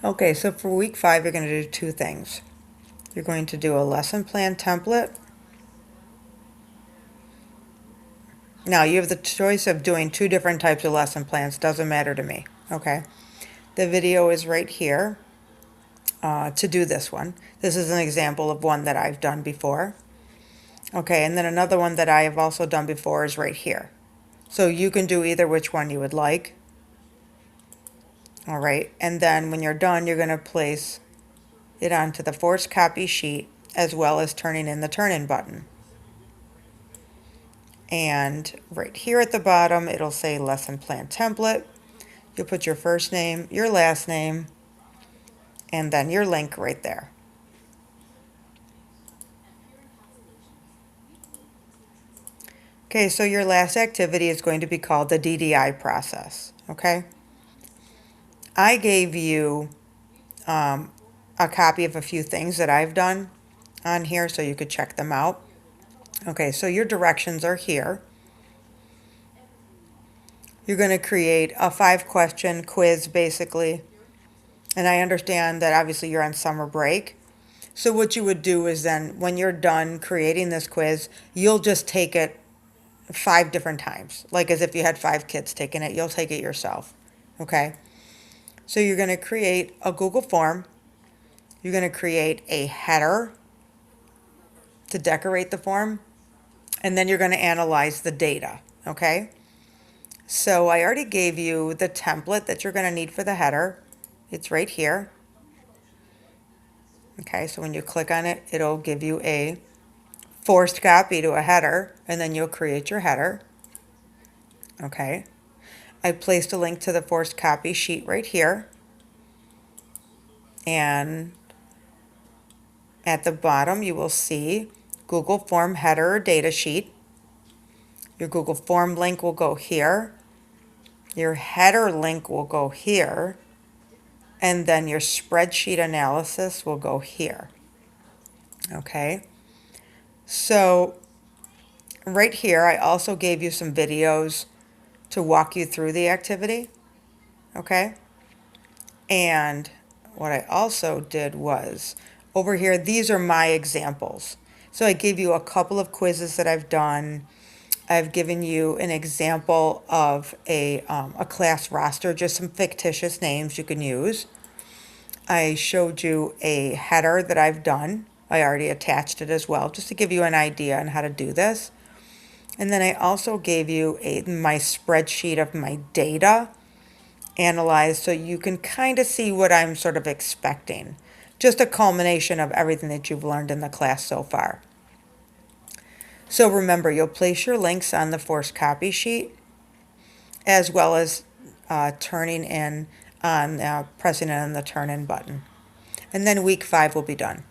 Okay, so for week 5, you're going to do 2 things. You're going to do a lesson plan template. Now, you have the choice of doing 2 different types of lesson plans. Doesn't matter to me, okay? The video is right here to do this one. This is an example of one that I've done before. Okay, and then another one that I have also done before is right here. So you can do either which one you would like. All right, and then when you're done, you're going to place it onto the forced copy sheet as well as turning in the turn-in button. And right here at the bottom, it'll say lesson plan template. You'll put your first name, your last name, and then your link right there. Okay, so your last activity is going to be called the DDI process, okay? I gave you a copy of a few things that I've done on here so you could check them out. Okay, so your directions are here. You're going to create a 5-question quiz basically. And I understand that obviously you're on summer break. So what you would do is then when you're done creating this quiz, you'll just take it 5 different times. Like as if you had 5 kids taking it, you'll take it yourself. Okay? So you're going to create a Google form. You're going to create a header to decorate the form. And then you're going to analyze the data. Okay? So I already gave you the template that you're going to need for the header. It's right here. Okay, so when you click on it, it'll give you a forced copy to a header, and then you'll create your header. Okay, I placed a link to the forced copy sheet right here. And at the bottom, you will see Google Form header or data sheet. Your Google Form link will go here. Your header link will go here. And then your spreadsheet analysis will go here. Okay, so right here, I also gave you some videos to walk you through the activity. Okay, and what I also did was over here, these are my examples. So I gave you a couple of quizzes that I've done. I've given you an example of a class roster, just some fictitious names you can use. I showed you a header that I've done. I already attached it as well, just to give you an idea on how to do this. And then I also gave you my spreadsheet of my data analyzed so you can kind of see what I'm sort of expecting. Just a culmination of everything that you've learned in the class so far. So remember, you'll place your links on the forced copy sheet as well as pressing in on the turn in button. And then week 5 will be done.